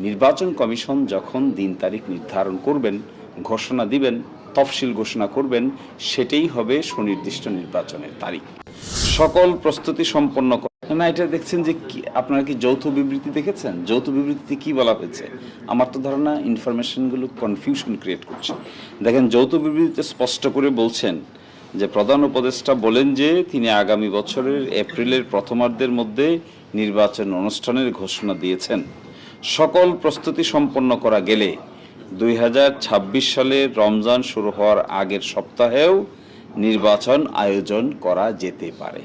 নির্বাচন কমিশন যখন দিন তারিখ নির্ধারণ করবেন, ঘোষণা দিবেন, তফসিল ঘোষণা করবেন, সেটাই হবে সুনির্দিষ্ট নির্বাচনের তারিখ। সকল প্রস্তুতি সম্পন্ন না, এটা দেখছেন যে আপনারা কি যৌথ বিবৃতি দেখেছেন? যৌথ বিবৃতিতে কি বলা হয়েছে? আমার তো ধারণা ইনফরমেশনগুলো কনফিউশন ক্রিয়েট করছে। দেখেন, যৌথ বিবৃতিতে স্পষ্ট করে বলছেন যে প্রধান উপদেষ্টা বলেন যে তিনি আগামী বছরের এপ্রিলের প্রথমার্ধের মধ্যে নির্বাচন অনুষ্ঠানের ঘোষণা দিয়েছেন। সকল প্রস্তুতি সম্পন্ন করা গেলে 2026 সালের রমজান শুরু হওয়ার আগের সপ্তাহেও নির্বাচন আয়োজন করা যেতে পারে।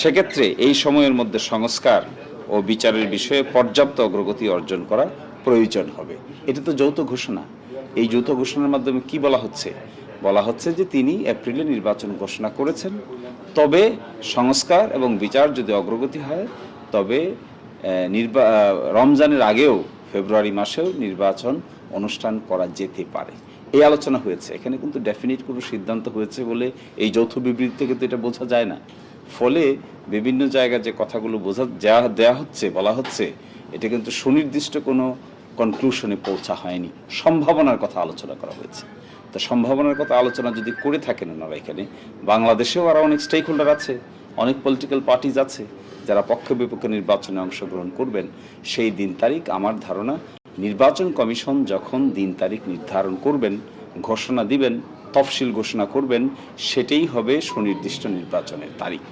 সেক্ষেত্রে এই সময়ের মধ্যে সংস্কার ও বিচারের বিষয়ে পর্যাপ্ত অগ্রগতি অর্জন করা প্রয়োজন হবে। এটা তো যৌথ ঘোষণা। এই যৌথ ঘোষণার মাধ্যমে কি বলা হচ্ছে? বলা হচ্ছে যে তিনি এপ্রিলে নির্বাচন ঘোষণা করেছেন, তবে সংস্কার এবং বিচার যদি অগ্রগতি হয় তবে রমজানের আগেও ফেব্রুয়ারি মাসেও নির্বাচন অনুষ্ঠান করা যেতে পারে। এই আলোচনা হয়েছে। এখানে কিন্তু ডেফিনিট কোনো সিদ্ধান্ত হয়েছে বলে এই যৌথ বিবৃতি থেকে তো এটা বোঝা যায় না। ফলে বিভিন্ন জায়গায় যে কথাগুলো দেয়া হচ্ছে, বলা হচ্ছে, এটা কিন্তু সুনির্দিষ্ট কোনো কনক্লুশনে পৌঁছা হয়নি। সম্ভাবনার কথা আলোচনা করা হয়েছে। তো সম্ভাবনার কথা আলোচনা যদি করে থাকেন ওনারা, এখানে বাংলাদেশেও আরও অনেক স্টেক হোল্ডার আছে, অনেক পলিটিক্যাল পার্টিজ আছে যারা পক্ষ বিপক্ষে নির্বাচনে অংশগ্রহণ করবেন। সেই দিন তারিখ, আমার ধারণা নির্বাচন কমিশন যখন দিন তারিখ নির্ধারণ করবেন, ঘোষণা দিবেন, তফসিল ঘোষণা করবেন, সেটাই হবে সুনির্দিষ্ট নির্বাচনের তারিখ।